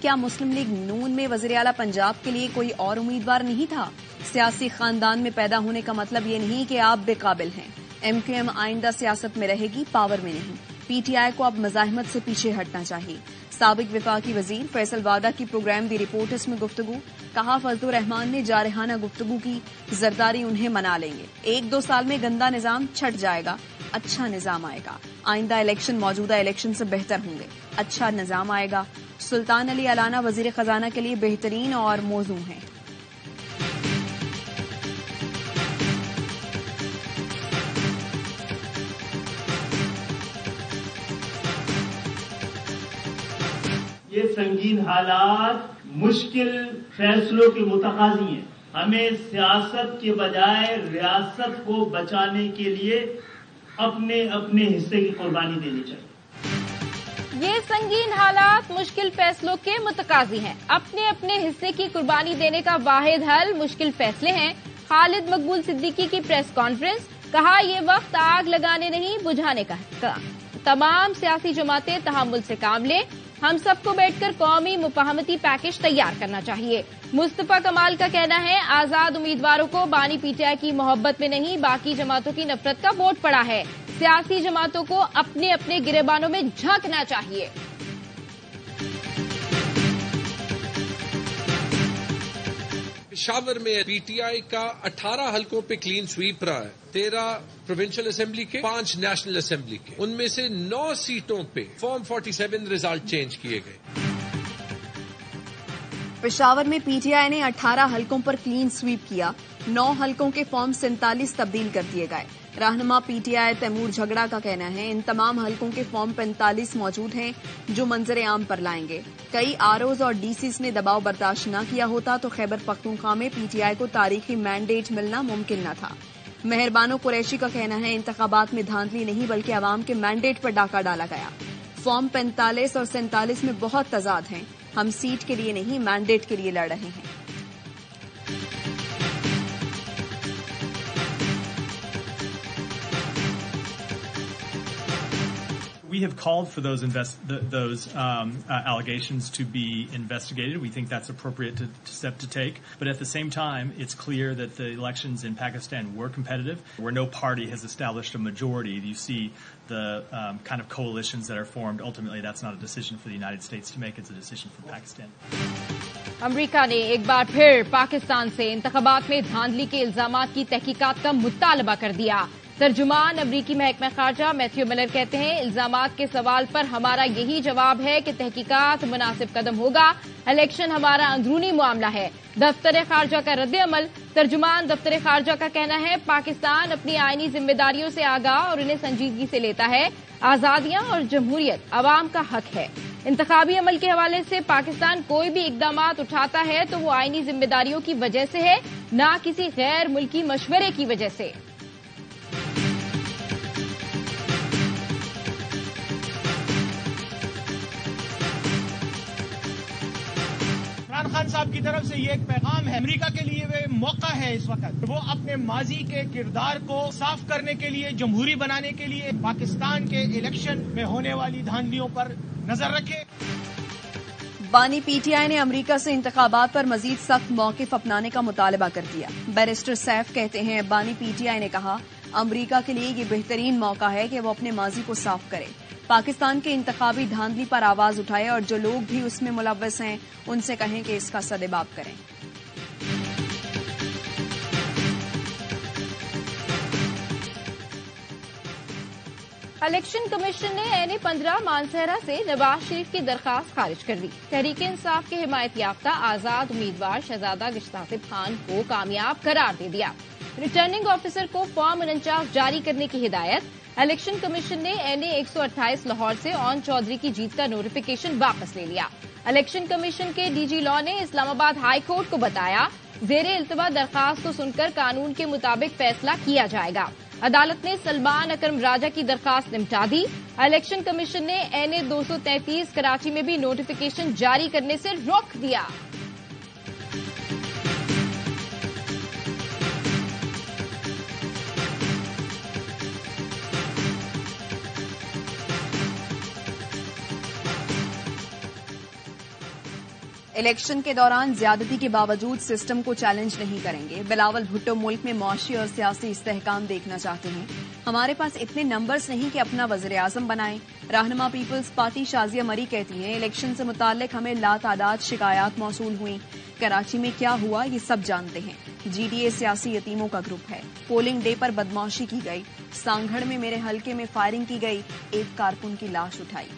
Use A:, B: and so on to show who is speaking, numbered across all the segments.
A: کیا مسلم لیگ نون میں وزیر اعلیٰ پنجاب کے لیے کوئی اور امیدوار نہیں تھا؟ سیاسی خاندان میں پیدا ہونے کا مطلب یہ نہیں کہ آپ بے قابل ہیں۔ ایم کیو ایم آئندہ سیاست میں رہے گی، پاور میں نہیں۔ پی ٹی آئی کو اب مزاحمت سے پیچھے ہٹنا چاہیے۔ سابق وفاقی وزیر فیصل وادہ کی پروگرام دی رپورٹرز میں گفتگو، کہا فضل الرحمان نے جارحانہ گفتگو کی، زرداری انہیں منا لیں گے۔ 1-2 سال میں گندا نظام چھٹ جائے گا، اچھا نظام آئے گا۔ آئندہ الیکشن موجودہ الیکشن سے بہتر ہوں گے، اچھا نظام آئے گا۔ سلطان علی علانہ وزیر خزانہ کے لیے بہترین اور موزوں ہیں۔
B: یہ سنگین حالات مشکل فیصلوں کے متقاضی ہیں۔ ہمیں سیاست کے بجائے ریاست کو بچانے کے لیے اپنے اپنے حصے کی قربانی دینی چاہیے۔
C: یہ سنگین حالات مشکل فیصلوں کے متقاضی ہیں، اپنے اپنے حصے کی قربانی دینے کا واحد حل مشکل فیصلے ہیں۔ خالد مقبول صدیقی کی پریس کانفرنس، کہا یہ وقت آگ لگانے نہیں بجھانے کا ہے۔ تمام سیاسی جماعتیں تحمل سے کام لیں، ہم سب کو بیٹھ کر قومی مفاہمتی پیکج تیار کرنا چاہیے۔ مصطفیٰ کمال کا کہنا ہے آزاد امیدواروں کو بانی پی ٹی آئی کی محبت میں نہیں باقی جماعتوں کی نفرت کا ووٹ پڑا ہے۔ سیاسی جماعتوں کو اپنے اپنے گریبانوں میں جھانکنا چاہیے۔
D: پشاور میں پی ٹی آئی کا 18 حلقوں پہ کلین سویپ رہا ہے، 13 پروونشل اسمبلی کے، 5 نیشنل اسمبلی کے، ان میں سے 9 سیٹوں پہ فارم 47 ریزلٹ چینج کیے گئے۔
A: پشاور میں پی ٹی آئی نے 18 حلقوں پر کلین سویپ کیا، 9 حلقوں کے فارم 47 تبدیل کر دیے گئے۔ رہنما پی ٹی آئی تیمور جھگڑا کا کہنا ہے ان تمام حلقوں کے فارم 45 موجود ہیں جو منظر عام پر لائیں گے۔ کئی آر اوز اور ڈی سیز نے دباؤ برداشت نہ کیا ہوتا تو خیبر پختونخوا میں پی ٹی آئی کو تاریخی مینڈیٹ ملنا ممکن نہ تھا۔ مہربانو قریشی کا کہنا ہے انتخابات میں دھاندلی نہیں بلکہ عوام کے مینڈیٹ پر ڈاکہ ڈالا گیا۔ فارم 45 اور 47 میں بہت تضاد ہیں، ہم سیٹ کے لیے نہیں مینڈیٹ کے لیے لڑ رہے ہیں۔
E: We have called for those allegations to be investigated. We think that's appropriate step to take. But at the same time, it's clear that the elections in Pakistan were competitive, where no party has established a majority. You see the kind of coalitions that are formed. Ultimately, that's not a decision for the United States to make. It's a decision for Pakistan.
C: امریکہ نے ایک بار پھر پاکستان سے انتخابات میں دھاندلی کے الزامات کی تحقیقات کا مطالبہ کر دیا۔ ترجمان امریکی محکمہ خارجہ میتھیو ملر کہتے ہیں الزامات کے سوال پر ہمارا یہی جواب ہے کہ تحقیقات مناسب قدم ہوگا، الیکشن ہمارا اندرونی معاملہ ہے۔ دفتر خارجہ کا رد عمل، ترجمان دفتر خارجہ کا کہنا ہے پاکستان اپنی آئینی ذمہ داریوں سے آگاہ اور انہیں سنجیدگی سے لیتا ہے۔ آزادیاں اور جمہوریت عوام کا حق ہے۔ انتخابی عمل کے حوالے سے پاکستان کوئی بھی اقدامات اٹھاتا ہے تو وہ آئینی ذمہ داریوں کی وجہ سے ہے، نہ کسی غیر ملکی مشورے کی وجہ سے۔
F: عمران خان صاحب کی طرف سے یہ ایک پیغام ہے، امریکہ کے لیے وہ موقع ہے اس وقت وہ اپنے ماضی کے کردار کو صاف کرنے کے لیے، جمہوری بنانے کے لیے پاکستان کے الیکشن میں ہونے والی دھاندلیوں پر نظر رکھے۔
A: بانی پی ٹی آئی نے امریکہ سے انتخابات پر مزید سخت موقف اپنانے کا مطالبہ کر دیا۔ بیرسٹر سیف کہتے ہیں بانی پی ٹی آئی نے کہا امریکہ کے لیے یہ بہترین موقع ہے کہ وہ اپنے ماضی کو صاف کرے، پاکستان کے انتخابی دھاندلی پر آواز اٹھائے اور جو لوگ بھی اس میں ملوث ہیں ان سے کہیں کہ اس کا سدباب کریں۔
C: الیکشن کمیشن نے این 15 مانسہرہ سے نواز شریف کی درخواست خارج کر دی۔ تحریک انصاف کے حمایت یافتہ آزاد امیدوار شہزادہ گشتاسب خان کو کامیاب قرار دے دیا۔ ریٹرننگ آفیسر کو فارم 49 جاری کرنے کی ہدایت۔ الیکشن کمیشن نے این 128 لاہور سے اون چودھری کی جیت کا نوٹیفیکیشن واپس لے لیا۔ الیکشن کمیشن کے ڈی جی لا نے اسلام آباد ہائی کورٹ کو بتایا زیر التوا درخواست کو سن کر قانون کے مطابق فیصلہ کیا جائے گا۔ عدالت نے سلمان اکرم راجہ کی درخواست نمٹا دی۔ الیکشن کمیشن نے این 233 کراچی میں بھی نوٹیفیکیشن جاری کرنے سے روک دیا۔
A: الیکشن کے دوران زیادتی کے باوجود سسٹم کو چیلنج نہیں کریں گے. بلاول بھٹو ملک میں معاشی اور سیاسی استحکام دیکھنا چاہتے ہیں. ہمارے پاس اتنے نمبرز نہیں کہ اپنا وزیر اعظم بنائیں. رہنما پیپلز پارٹی شازیہ مری کہتی ہیں الیکشن سے متعلق ہمیں لاتعداد شکایات موصول ہوئیں. کراچی میں کیا ہوا یہ سب جانتے ہیں. جی ڈی اے سیاسی یتیموں کا گروپ ہے. پولنگ ڈے پر بدمعاشی کی گئی. سانگھڑ میں میرے حلقے میں فائرنگ کی گئی. ایک کارکن کی لاش اٹھائی.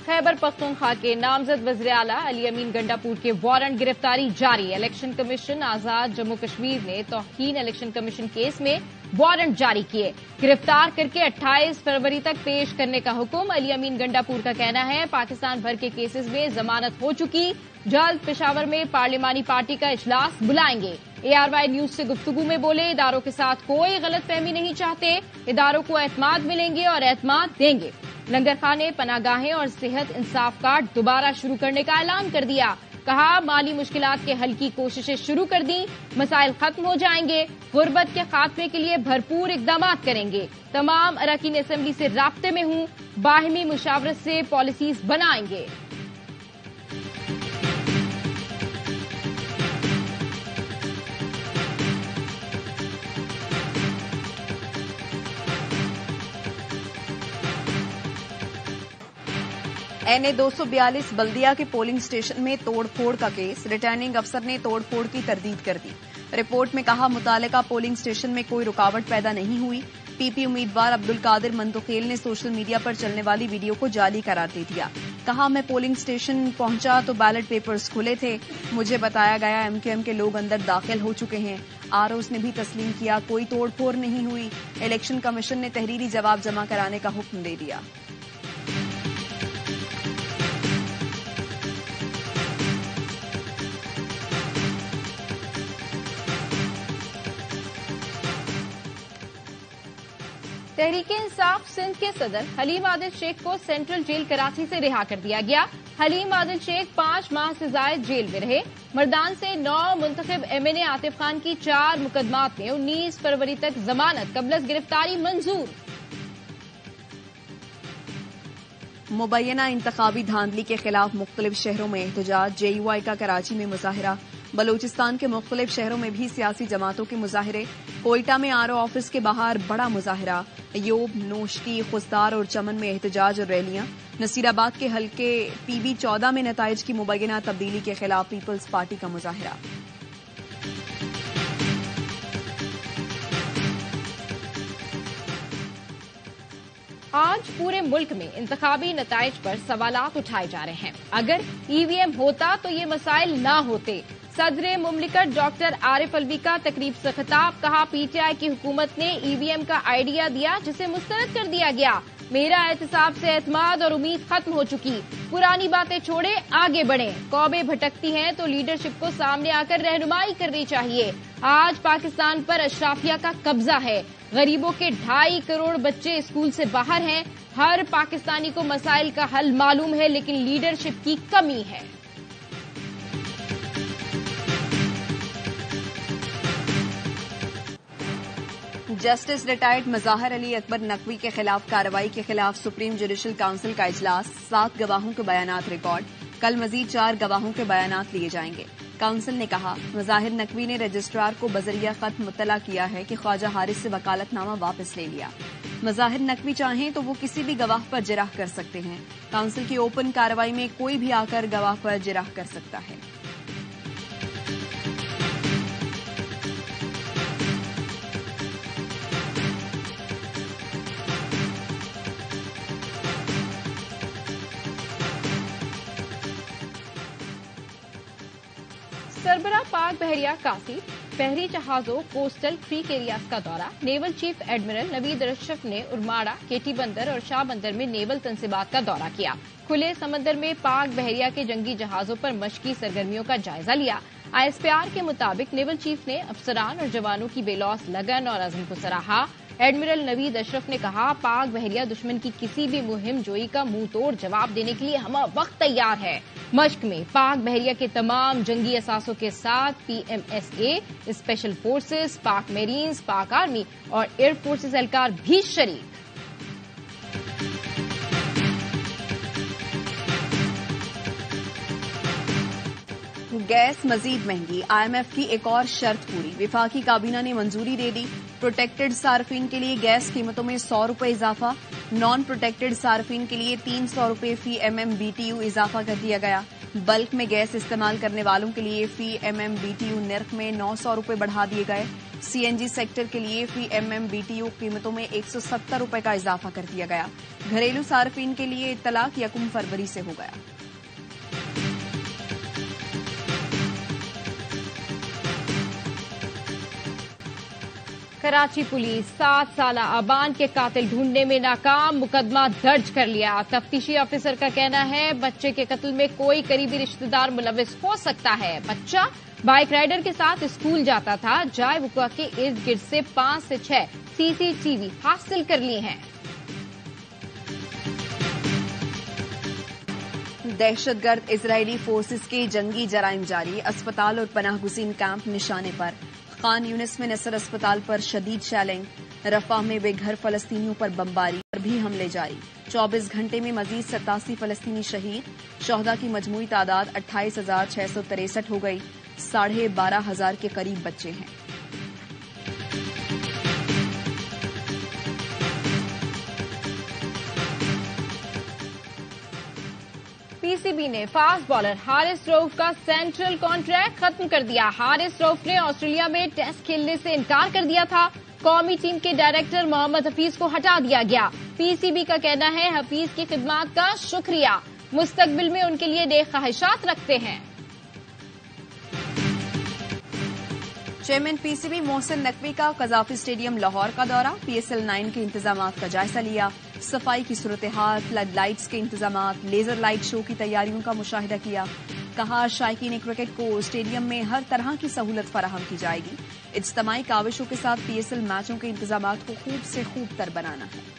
C: خیبر پختونخوا کے نامزد وزیر اعلیٰ علی امین گنڈاپور کے وارنٹ گرفتاری جاری. الیکشن کمیشن آزاد جموں کشمیر نے توہین الیکشن کمیشن کیس میں وارنٹ جاری کیے. گرفتار کر کے 28 فروری تک پیش کرنے کا حکم. علی امین گنڈاپور کا کہنا ہے پاکستان بھر کے کیسز میں ضمانت ہو چکی. جلد پشاور میں پارلیمانی پارٹی کا اجلاس بلائیں گے. ARY نیوز سے گفتگو میں بولے اداروں کے ساتھ کوئی غلط فہمی نہیں چاہتے. اداروں کو اعتماد ملیں گے اور اعتماد دیں گے. لنگر خانے پناہ گاہیں اور صحت انصاف کارڈ دوبارہ شروع کرنے کا اعلان کر دیا. کہا مالی مشکلات کے حل کی کوششیں شروع کر دیں. مسائل ختم ہو جائیں گے. غربت کے خاتمے کے لیے بھرپور اقدامات کریں گے. تمام اراکین اسمبلی سے رابطے میں ہوں. باہمی مشاورت سے پالیسیز بنائیں گے.
A: NA 242 بلدیہ کے پولنگ اسٹیشن میں توڑ پھوڑ کا کیس. ریٹرننگ افسر نے توڑ پھوڑ کی تردید کر دی. رپورٹ میں کہا متعلقہ پولنگ اسٹیشن میں کوئی رکاوٹ پیدا نہیں ہوئی. PP امیدوار عبدالقادر منتقیل نے سوشل میڈیا پر چلنے والی ویڈیو کو جعلی قرار دے دیا. کہا میں پولنگ اسٹیشن پہنچا تو بیلٹ پیپرز کھلے تھے. مجھے بتایا گیا MQM کے لوگ اندر داخل ہو چکے ہیں. ROs نے بھی تسلیم کیا کوئی توڑ پھوڑ نہیں ہوئی. الیکشن کمیشن نے تحریری جواب جمع کرانے کا حکم دے دیا.
C: تحریک انصاف سندھ کے صدر حلیم عادل شیخ کو سینٹرل جیل کراچی سے رہا کر دیا گیا. حلیم عادل شیخ 5 ماہ سے زائد جیل میں رہے. مردان سے 9 منتخب MNA عاطف خان کی 4 مقدمات میں 19 فروری تک ضمانت قبل از گرفتاری منظور.
A: مبینہ انتخابی دھاندلی کے خلاف مختلف شہروں میں احتجاج. JUI کا کراچی میں مظاہرہ. بلوچستان کے مختلف شہروں میں بھی سیاسی جماعتوں کے مظاہرے. کوئٹہ میں RO آفس کے باہر بڑا مظاہرہ. ایوب، نوشکی، خضدار اور چمن میں احتجاج اور ریلیاں. نصیر آباد کے حلقے PB 14 میں نتائج کی مبینہ تبدیلی کے خلاف پیپلز پارٹی کا مظاہرہ.
C: آج پورے ملک میں انتخابی نتائج پر سوالات اٹھائے جا رہے ہیں. اگر EVM ہوتا تو یہ مسائل نہ ہوتے. صدر مملکت ڈاکٹر عارف الوی کا تقریب سے خطاب. کہا PTI کی حکومت نے EVM کا آئیڈیا دیا جسے مسترد کر دیا گیا. میرا احتساب سے اعتماد اور امید ختم ہو چکی. پرانی باتیں چھوڑے آگے بڑھیں. قومیں بھٹکتی ہیں تو لیڈرشپ کو سامنے آ کر رہنمائی کرنی چاہیے. آج پاکستان پر اشرافیہ کا قبضہ ہے. غریبوں کے 2.5 کروڑ بچے اسکول سے باہر ہیں. ہر پاکستانی کو مسائل کا حل معلوم ہے لیکن لیڈرشپ کی کمی ہے.
A: جسٹس ریٹائرڈ مظاہر علی اکبر نقوی کے خلاف کارروائی کے خلاف سپریم جوڈیشل کونسل کا اجلاس. 7 گواہوں کے بیانات ریکارڈ. کل مزید 4 گواہوں کے بیانات لیے جائیں گے. کونسل نے کہا مظاہر نقوی نے رجسٹرار کو بذریعہ خط مطلع کیا ہے کہ خواجہ حارث سے وکالت نامہ واپس لے لیا. مظاہر نقوی چاہیں تو وہ کسی بھی گواہ پر جرح کر سکتے ہیں. کونسل کی اوپن کارروائی میں کوئی بھی آ کر گواہ پر جرح کر سکتا ہے.
C: سربراہ پاک بحریہ کاسی بحری جہازوں کوسٹل کریک ایریاز کا دورہ. نیول چیف ایڈمرل نوید اشرف نے ارماڑہ، کیٹی بندر اور شاہ بندر میں نیول تنصیبات کا دورہ کیا. کھلے سمندر میں پاک بحریہ کے جنگی جہازوں پر مشقی سرگرمیوں کا جائزہ لیا. ISPR کے مطابق نیول چیف نے افسران اور جوانوں کی بے لوث لگن اور عزم کو سراہا. ایڈمرل نوید اشرف نے کہا پاک بحریہ دشمن کی کسی بھی مہم جوئی کا منہ توڑ جواب دینے کے لیے ہمہ وقت تیار ہے. مشق میں پاک بحریہ کے تمام جنگی اثاثوں کے ساتھ PMSA، اسپیشل فورسز، پاک میرینز، پاک آرمی اور ایئر فورسز اہلکار بھی شریک۔
A: گیس مزید مہنگی، IMF کی ایک اور شرط پوری، وفاقی کابینہ نے منظوری دے دی۔ پروٹیکٹڈ صارفین کے لیے گیس قیمتوں میں 100 روپے اضافہ، نان پروٹیکٹڈ صارفین کے لیے 300 روپے فی MMBTU اضافہ کر دیا گیا۔ بلک میں گیس استعمال کرنے والوں کے لیے فی MMBTU نرخ میں 900 روپے بڑھا دیے گئے۔ CNG سیکٹر کے لیے فی MMBTU قیمتوں میں 170 روپے کا اضافہ کر دیا گیا۔ گھریلو صارفین کے لیے اطلاق 1 فروری سے ہو گیا۔
C: کراچی پولیس 7 سالہ ابان کے قاتل ڈھونڈنے میں ناکام، مقدمہ درج کر لیا۔ تفتیشی افسر کا کہنا ہے بچے کے قتل میں کوئی قریبی رشتہ دار ملوث ہو سکتا ہے۔ بچہ بائک رائڈر کے ساتھ اسکول جاتا تھا۔ جائے وقوع کے ارد گرد سے 5 سے 6 CCTV حاصل کر لی ہیں۔
A: دہشت گرد اسرائیلی فورسز کے جنگی جرائم جاری، اسپتال اور پناہ گزین کیمپ نشانے پر۔ خان یونس میں نصر اسپتال پر شدید شیلنگ، رفح میں بے گھر فلسطینیوں پر بمباری پر بھی حملے جاری۔ 24 گھنٹے میں مزید 87 فلسطینی شہید، شہداء کی مجموعی تعداد 28,663 ہو گئی، 12,500 کے قریب بچے ہیں۔
C: PCB نے فاسٹ بالر حارث رؤف کا سینٹرل کانٹریکٹ ختم کر دیا۔ حارث رؤف نے آسٹریلیا میں ٹیسٹ کھیلنے سے انکار کر دیا تھا۔ قومی ٹیم کے ڈائریکٹر محمد حفیظ کو ہٹا دیا گیا۔ PCB کا کہنا ہے حفیظ کی خدمات کا شکریہ، مستقبل میں ان کے لیے نیک خواہشات رکھتے ہیں۔
A: چیئرمین PCB محسن نقوی کا قذافی اسٹیڈیم لاہور کا دورہ، PSL 9 کے انتظامات کا جائزہ لیا، صفائی کی صورتحال، فلڈ لائٹس کے انتظامات، لیزر لائٹ شو کی تیاریوں کا مشاہدہ کیا۔ کہا شائقین کرکٹ کو اسٹیڈیم میں ہر طرح کی سہولت فراہم کی جائے گی۔ اجتماعی کاوشوں کے ساتھ PSL میچوں کے انتظامات کو خوب سے خوب تر بنانا ہے۔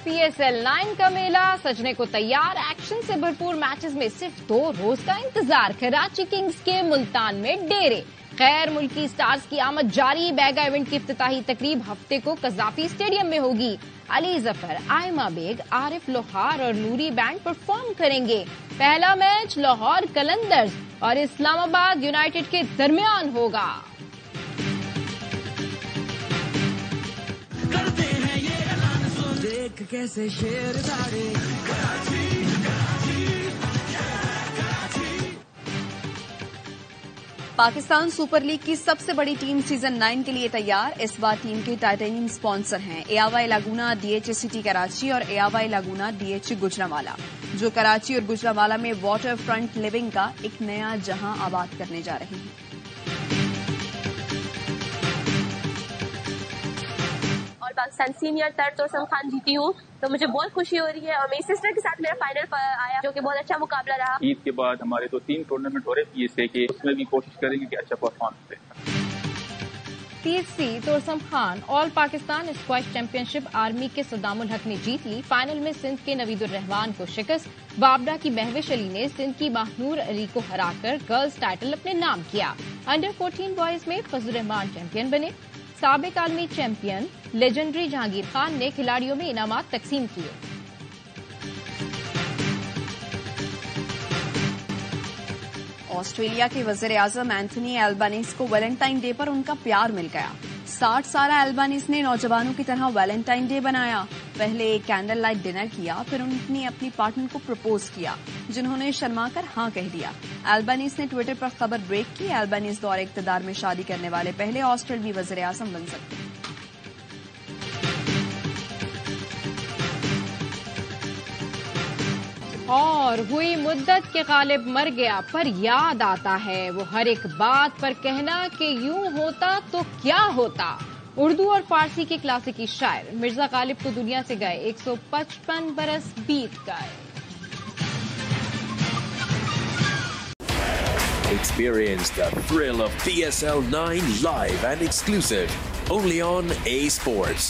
C: PSL 9 کا میلہ سجنے کو تیار، ایکشن سے بھرپور میچز میں صرف 2 روز کا انتظار۔ کراچی کنگز کے ملتان میں ڈیرے، غیر ملکی سٹارز کی آمد جاری۔ بیگا ایونٹ کی افتتاحی تقریب ہفتے کو قذافی اسٹیڈیم میں ہوگی۔ علی ظفر، آئمہ بیگ، عارف لوہار اور نوری بینڈ پرفارم کریں گے۔ پہلا میچ لاہور قلندرز اور اسلام آباد یونائیٹڈ کے درمیان ہوگا۔
G: کیسے شیر دارے
A: پاکستان سپر لیگ کی سب سے بڑی ٹیم سیزن 9 کے لیے تیار۔ اس بار ٹیم کے ٹائٹینیم اسپانسر ہیں AOY لاگونا، DH سٹی کراچی اور AOY لاگونا DH گجرانوالہ، جو کراچی اور گجرانوالہ میں واٹر فرنٹ لیونگ کا ایک نیا جہاں آباد کرنے جا رہے ہیں۔
H: پاکستان سینئر تھرڈ تورسم خان جیتی ہوں، تو مجھے بہت خوشی ہو رہی ہے، اور میری سسٹر کے ساتھ میرا فائنل آیا جو کہ بہت اچھا مقابلہ رہا۔
I: عید کے بعد ہمارے تو 3 ٹورنامنٹ ہو رہے ہیں PSA کے، اس میں بھی کوشش کریں گے کہ اچھا پرفارمنس دیں۔
C: PSC تورسم خان آل پاکستان اسکواش چیمپئن شپ آرمی کے صدام الحق نے جیت لی۔ فائنل میں سندھ کے نوید الرحمان کو شکست۔ بابڑا کی مہوش علی نے سندھ کی ماہنور علی کو ہرا کر گرلز ٹائٹل اپنے نام کیا۔ انڈر 14 بوائز میں فضل الرحمان چیمپئن بنے۔ سابق عالمی چیمپئن لیجنڈری جہانگیر خان نے کھلاڑیوں میں انعامات تقسیم کیے۔
A: آسٹریلیا کے وزیر اعظم اینتھونی البانیز کو ویلنٹائن ڈے پر ان کا پیار مل گیا۔ 60 سالہ البانیز نے نوجوانوں کی طرح ویلنٹائن ڈے بنایا۔ پہلے کینڈل لائٹ ڈنر کیا، پھر انہوں نے اپنی پارٹنر کو پرپوز کیا، جنہوں نے شرما کر ہاں کہہ دیا۔ البانیز نے ٹویٹر پر خبر بریک کی۔ البانیز دور اقتدار میں شادی کرنے والے پہلے آسٹریلوی وزیر اعظم بن سکتے ہیں۔
C: اور ہوئی مدت کے غالب مر گیا پر یاد آتا ہے وہ ہر ایک بات پر کہنا کہ یوں ہوتا تو کیا ہوتا۔ اردو اور فارسی کے کلاسیکی شاعر مرزا غالب تو دنیا سے گئے، 155 برس بیت گئے۔
J: Experience the thrill of PSL 9 live and exclusive only on A Sports.